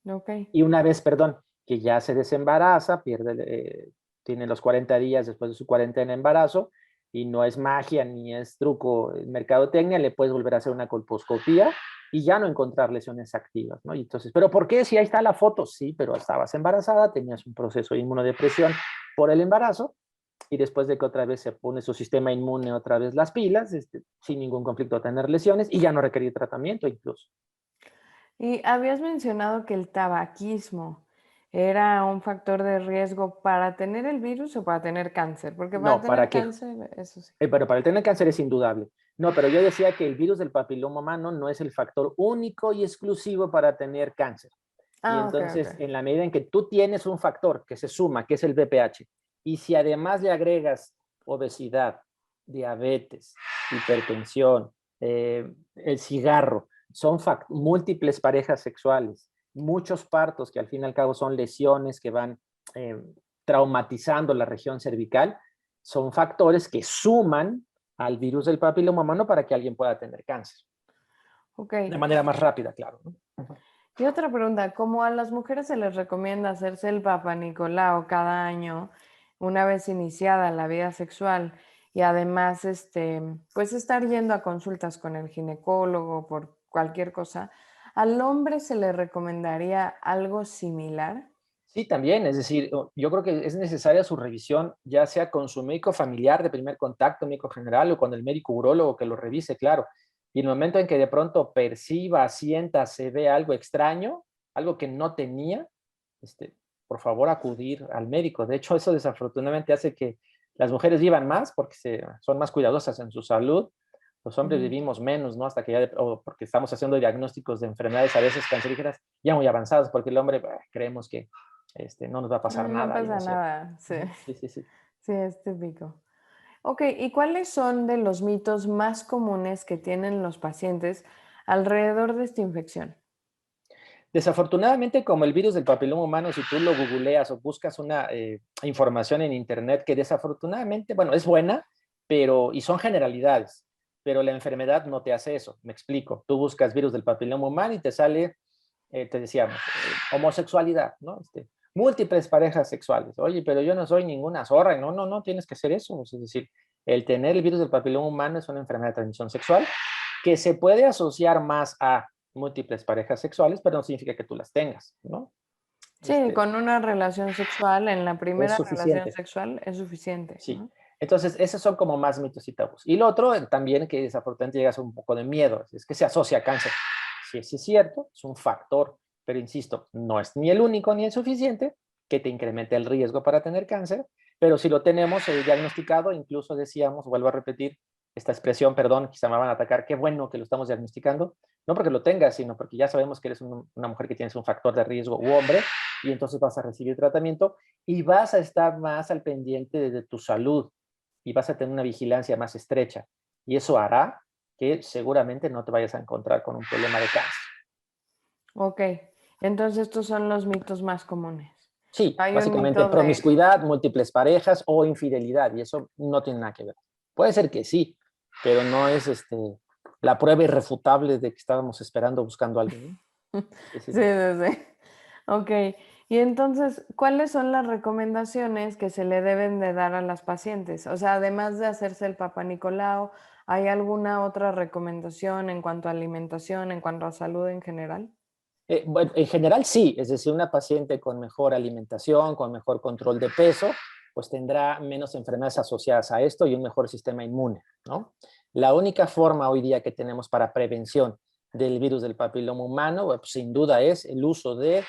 Ok. Y una vez, perdón, que ya se desembaraza, tiene los 40 días después de su cuarentena de embarazo, y no es magia ni es truco, es mercadotecnia, le puedes volver a hacer una colposcopía y ya no encontrar lesiones activas, ¿no? Y entonces, ¿pero por qué? Si ahí está la foto, sí, pero estabas embarazada, tenías un proceso de inmunodepresión por el embarazo, y después de que otra vez se pone su sistema inmune otra vez las pilas, sin ningún conflicto a tener lesiones, y ya no requerir tratamiento incluso. Y habías mencionado que el tabaquismo era un factor de riesgo para tener el virus o para tener cáncer, porque para No, tener ¿para qué? cáncer, eso sí. Pero para el tener cáncer es indudable. No, pero yo decía que el virus del papiloma humano no es el factor único y exclusivo para tener cáncer. Y Ah, ok, ok. entonces, en la medida en que tú tienes un factor que se suma, que es el VPH, y si además le agregas obesidad, diabetes, hipertensión, el cigarro, son múltiples parejas sexuales, muchos partos que al fin y al cabo son lesiones que van eh, traumatizando la región cervical, son factores que suman al virus del papiloma humano para que alguien pueda tener cáncer. Ok. De manera más rápida, claro, ¿no? Y otra pregunta, ¿cómo a las mujeres se les recomienda hacerse el Papa Nicolau cada año una vez iniciada la vida sexual? Y además, pues estar yendo a consultas con el ginecólogo por cualquier cosa. ¿Al hombre se le recomendaría algo similar? Sí, también, es decir, yo creo que es necesaria su revisión, ya sea con su médico familiar de primer contacto, médico general, o con el médico urólogo que lo revise, claro. Y en el momento en que de pronto perciba, sienta, se ve algo extraño, algo que no tenía, por favor acudir al médico. De hecho, eso desafortunadamente hace que las mujeres vivan más porque son más cuidadosas en su salud. Los hombres Ujú. vivimos menos, ¿no? Hasta que ya, o porque estamos haciendo diagnósticos de enfermedades a veces cancerígenas ya muy avanzadas, porque el hombre creemos que no nos va a pasar No, no nada y no pasa es cierto. nada, sí, Ujú. Sí, sí, sí. sí, es típico. Ok, ¿y cuáles son de los mitos más comunes que tienen los pacientes alrededor de esta infección? Desafortunadamente, como el virus del papiloma humano, si tú lo googleas o buscas una información en internet que desafortunadamente, bueno, es buena, y son generalidades, pero la enfermedad no te hace eso. Me explico. Tú buscas virus del papiloma humano y te sale, te decíamos, homosexualidad, ¿no? Múltiples parejas sexuales. Oye, pero yo no soy ninguna zorra. No, no, no, tienes que hacer eso. Es decir, el tener el virus del papiloma humano es una enfermedad de transmisión sexual que se puede asociar más a múltiples parejas sexuales, pero no significa que tú las tengas, ¿no? Sí, con una relación sexual, en la Es primera relación suficiente, sexual es suficiente, sí. ¿no? Entonces, esos son como más mitos y tabús. Y lo otro también que desafortunadamente llegas a un poco de miedo, es que se asocia a cáncer. Sí es cierto, es un factor, pero insisto, no es ni el único ni el suficiente que te incremente el riesgo para tener cáncer, pero si lo tenemos diagnosticado, incluso decíamos, vuelvo a repetir esta expresión, perdón, quizá me van a atacar, qué bueno que lo estamos diagnosticando, no porque lo tengas, sino porque ya sabemos que eres una mujer que tienes un factor de riesgo u hombre, y entonces vas a recibir tratamiento y vas a estar más al pendiente de tu salud y vas a tener una vigilancia más estrecha. Y eso hará que seguramente no te vayas a encontrar con un problema de cáncer. Ok, entonces estos son los mitos más comunes. Sí, Hay un básicamente mito de, promiscuidad, múltiples parejas o infidelidad, y eso no tiene nada que ver. Puede ser que sí, pero no es la prueba irrefutable de que estábamos esperando buscando a alguien, ¿no? Sí, sí, sí, sí. sí, sí. Ok, y entonces, ¿cuáles son las recomendaciones que se le deben de dar a las pacientes? O sea, además de hacerse el Papa Nicolau, ¿hay alguna otra recomendación en cuanto a alimentación, en cuanto a salud en general? Bueno, en general sí, es decir, una paciente con mejor alimentación, con mejor control de peso, pues tendrá menos enfermedades asociadas a esto y un mejor sistema inmune, ¿no? La única forma hoy día que tenemos para prevención del virus del papiloma humano, pues, sin duda es el uso de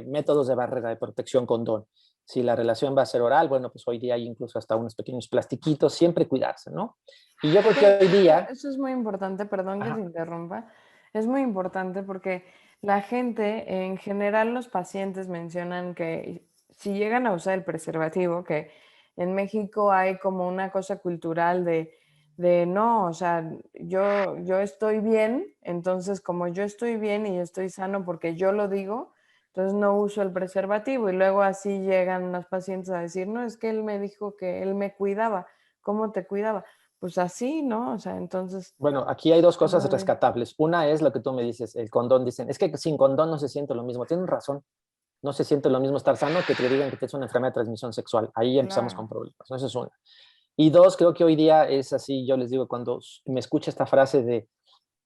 métodos de barrera de protección condón. Si la relación va a ser oral, bueno, pues hoy día hay incluso hasta unos pequeños plastiquitos, siempre cuidarse, ¿no? Y yo creo que hoy día... Eso es muy importante, perdón que te Ajá, interrumpa, es muy importante porque la gente, en general los pacientes mencionan que si llegan a usar el preservativo, que en México hay como una cosa cultural de no, o sea, yo estoy bien, entonces como yo estoy bien y estoy sano porque yo lo digo, entonces no uso el preservativo y luego así llegan los pacientes a decir, no, es que él me dijo que él me cuidaba, ¿cómo te cuidaba? Pues así, ¿no? O sea, entonces, bueno, aquí hay dos es cosas muy... rescatables. Una es lo que tú me dices, el condón. Dicen, es que sin condón no se siente lo mismo. Tienen razón. No se siente lo mismo estar sano que te digan que tienes una enfermedad de transmisión sexual. Ahí empezamos con Claro. problemas. ¿No? Eso es una. Y dos, creo que hoy día es así. Yo les digo, cuando me escucha esta frase de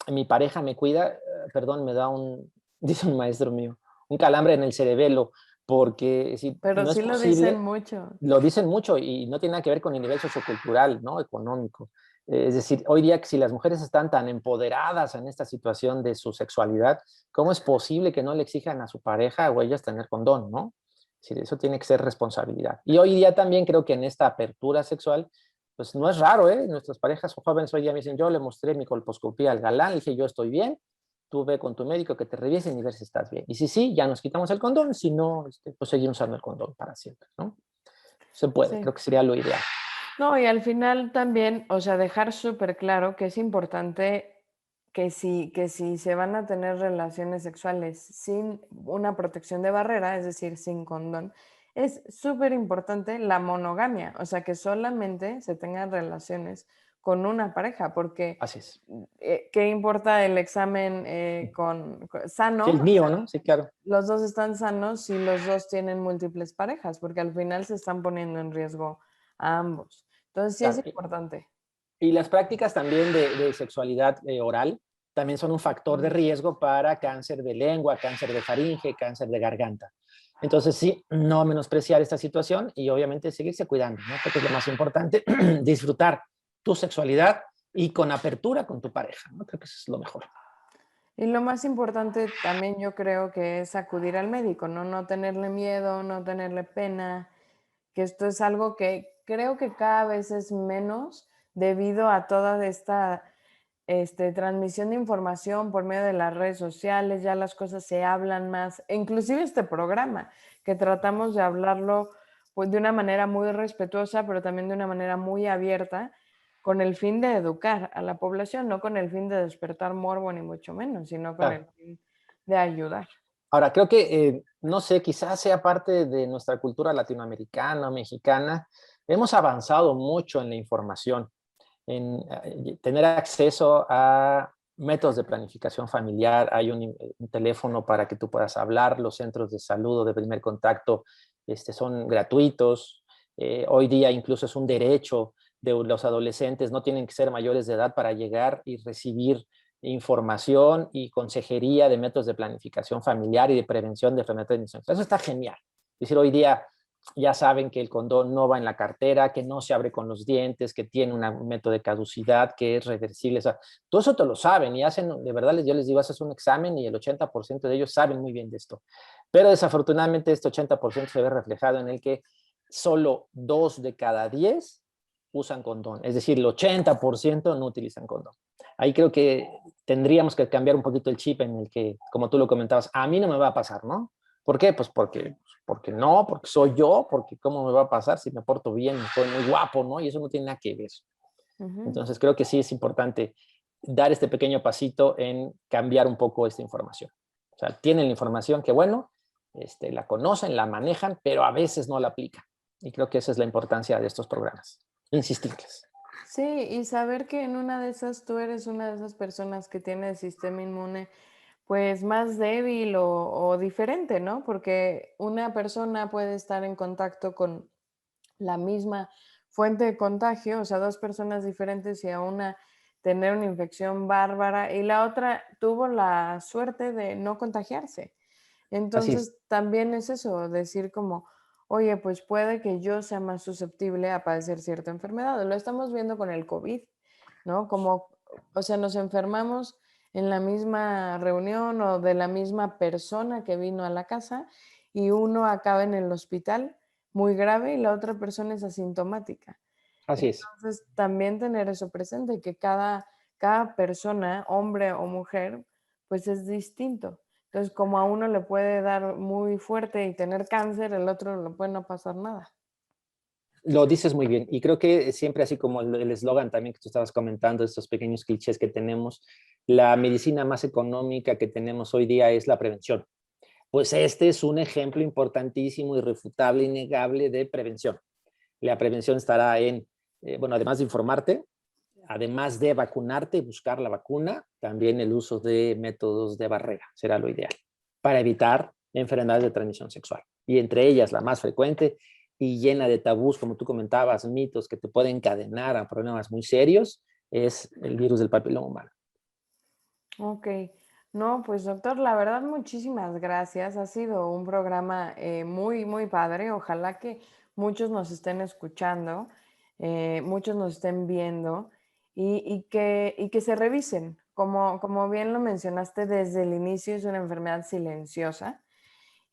mi pareja me cuida, perdón, me da un, dice un maestro mío, un calambre en el cerebelo, porque si Pero no es sí lo dicen posible, mucho. lo dicen mucho y no tiene nada que ver con el nivel sociocultural, ¿no? Económico. Es decir, hoy día que si las mujeres están tan empoderadas en esta situación de su sexualidad, ¿cómo es posible que no le exijan a su pareja o ellas tener condón, ¿no? Es decir, eso tiene que ser responsabilidad. Y hoy día también creo que en esta apertura sexual, pues no es raro, ¿eh? Nuestras parejas o jóvenes hoy día me dicen, yo le mostré mi colposcopía al galán, le dije, yo estoy bien, tú ve con tu médico que te revisen y ver si estás bien. Y si sí, ya nos quitamos el condón, si no, pues seguimos usando el condón para siempre, ¿no? Se puede, Sí. creo que sería lo ideal. No, y al final también, o sea, dejar súper claro que es importante que si se van a tener relaciones sexuales sin una protección de barrera, es decir, sin condón, es súper importante la monogamia, o sea, que solamente se tengan relaciones con una pareja, porque Así es. ¿qué importa el examen Sí, sano? el mío, ¿no? Sí, claro. Los dos están sanos si los dos tienen múltiples parejas, porque al final se están poniendo en riesgo a ambos. Entonces sí es Claro. importante. Y las prácticas también de sexualidad oral también son un factor de riesgo para cáncer de lengua, cáncer de faringe, cáncer de garganta. Entonces, sí, no menospreciar esta situación y obviamente seguirse cuidando, ¿no? Porque es lo más importante, disfrutar tu sexualidad y con apertura con tu pareja, ¿no? Creo que eso es lo mejor. Y lo más importante también yo creo que es acudir al médico, ¿no? No tenerle miedo, no tenerle pena, que esto es algo que creo que cada vez es menos debido a toda esta transmisión de información por medio de las redes sociales, ya las cosas se hablan más, e inclusive este programa, que tratamos de hablarlo pues, de una manera muy respetuosa, pero también de una manera muy abierta, con el fin de educar a la población, no con el fin de despertar morbo ni mucho menos, sino con el Claro. fin de ayudar. Ahora, creo que, no sé, quizás sea parte de nuestra cultura latinoamericana, mexicana. Hemos avanzado mucho en la información, en tener acceso a métodos de planificación familiar. Hay un teléfono para que tú puedas hablar. Los centros de salud o de primer contacto son gratuitos. Hoy día incluso es un derecho de los adolescentes, no tienen que ser mayores de edad para llegar y recibir información y consejería de métodos de planificación familiar y de prevención de enfermedades de transmisión. Eso está genial. Es decir, hoy día ya saben que el condón no va en la cartera, que no se abre con los dientes, que tiene un método de caducidad, que es reversible. O sea, todo eso te lo saben y hacen, de verdad, yo les digo, haces un examen y el 80% de ellos saben muy bien de esto. Pero desafortunadamente este 80% se ve reflejado en el que solo 2 de cada 10 usan condón. Es decir, el 80% no utilizan condón. Ahí creo que tendríamos que cambiar un poquito el chip en el que, como tú lo comentabas, a mí no me va a pasar, ¿no? ¿Por qué? Pues porque no, porque soy yo, porque cómo me va a pasar si me porto bien, estoy muy guapo, ¿no? Y eso no tiene nada que ver. Ujú. Entonces creo que sí es importante dar este pequeño pasito en cambiar un poco esta información. O sea, tienen la información que, bueno, la conocen, la manejan, pero a veces no la aplican. Y creo que esa es la importancia de estos programas. Insistirles. Sí, y saber que en una de esas tú eres una de esas personas que tiene el sistema inmune pues más débil o diferente, ¿no? Porque una persona puede estar en contacto con la misma fuente de contagio, o sea, dos personas diferentes y a una tener una infección bárbara y la otra tuvo la suerte de no contagiarse. Así es. Entonces, también es eso, decir como, oye, pues puede que yo sea más susceptible a padecer cierta enfermedad. Lo estamos viendo con el COVID, ¿no? Como, o sea, nos enfermamos en la misma reunión o de la misma persona que vino a la casa y uno acaba en el hospital muy grave y la otra persona es asintomática. Así es. Entonces, también tener eso presente, que cada persona, hombre o mujer, pues es distinto. Entonces, como a uno le puede dar muy fuerte y tener cáncer, el otro le puede no pasar nada. Lo dices muy bien. Y creo que siempre, así como el eslogan también que tú estabas comentando, estos pequeños clichés que tenemos, la medicina más económica que tenemos hoy día es la prevención. Pues este es un ejemplo importantísimo, irrefutable, innegable de prevención. La prevención estará en, bueno, además de informarte, además de vacunarte, buscar la vacuna, también el uso de métodos de barrera será lo ideal para evitar enfermedades de transmisión sexual. Y entre ellas, la más frecuente y llena de tabús, como tú comentabas, mitos que te pueden encadenar a problemas muy serios, es el virus del papiloma humano. Ok. No, pues doctor, la verdad, muchísimas gracias. Ha sido un programa muy, muy padre. Ojalá que muchos nos estén escuchando, muchos nos estén viendo y que se revisen. Como bien lo mencionaste desde el inicio, es una enfermedad silenciosa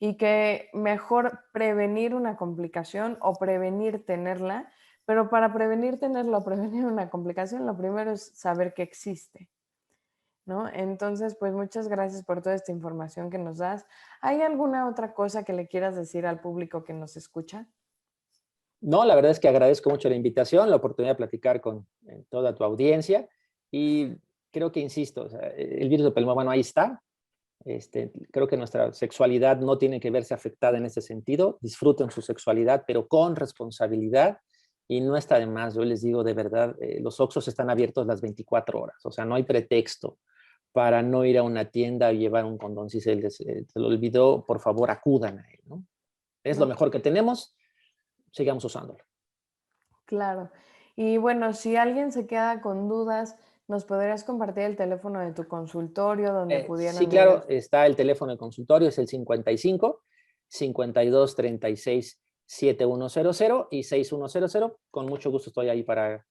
y que mejor prevenir una complicación o prevenir tenerla, pero para prevenir tenerla o prevenir una complicación, lo primero es saber que existe. ¿No? Entonces, pues muchas gracias por toda esta información que nos das. ¿Hay alguna otra cosa que le quieras decir al público que nos escucha? No, la verdad es que agradezco mucho la invitación, la oportunidad de platicar con toda tu audiencia y creo que, insisto, o sea, el virus del papiloma humano ahí está. Creo que nuestra sexualidad no tiene que verse afectada en ese sentido. Disfruten su sexualidad, pero con responsabilidad y no está de más. Yo les digo de verdad, los Oxxos están abiertos las 24 horas, o sea, no hay pretexto para no ir a una tienda y llevar un condón. Si se lo olvidó, por favor, acudan a él, ¿no? Es lo No, mejor que tenemos, sigamos usándolo. claro. Y bueno, si alguien se queda con dudas, ¿nos podrías compartir el teléfono de tu consultorio donde Sí, pudieran venir? claro, está el teléfono de consultorio, es el 55 52 36 7100 y 6100. Con mucho gusto estoy ahí para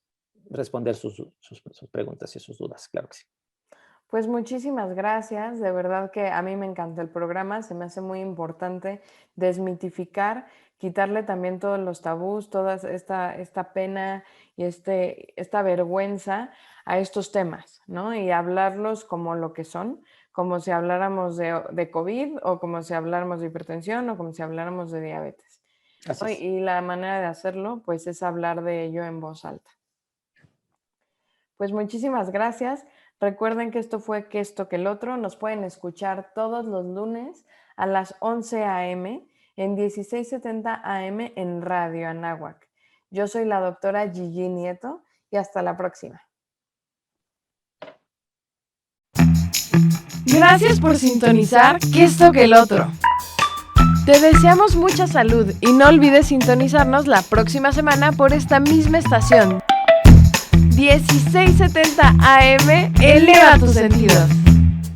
responder sus preguntas y sus dudas, claro que sí. Pues muchísimas gracias, de verdad que a mí me encanta el programa, se me hace muy importante desmitificar, quitarle también todos los tabús, toda esta pena y esta vergüenza a estos temas, ¿no? Y hablarlos como lo que son, como si habláramos de COVID o como si habláramos de hipertensión o como si habláramos de diabetes, Así ¿no? es. Y la manera de hacerlo, pues es hablar de ello en voz alta. Pues muchísimas gracias. Recuerden que esto fue Que esto que el otro. Nos pueden escuchar todos los lunes a las 11 a.m. en 1670 AM en Radio Anáhuac. Yo soy la doctora Gigi Nieto y hasta la próxima. Gracias por sintonizar Que esto que el otro. Te deseamos mucha salud y no olvides sintonizarnos la próxima semana por esta misma estación. 1670 AM, eleva tus sentidos.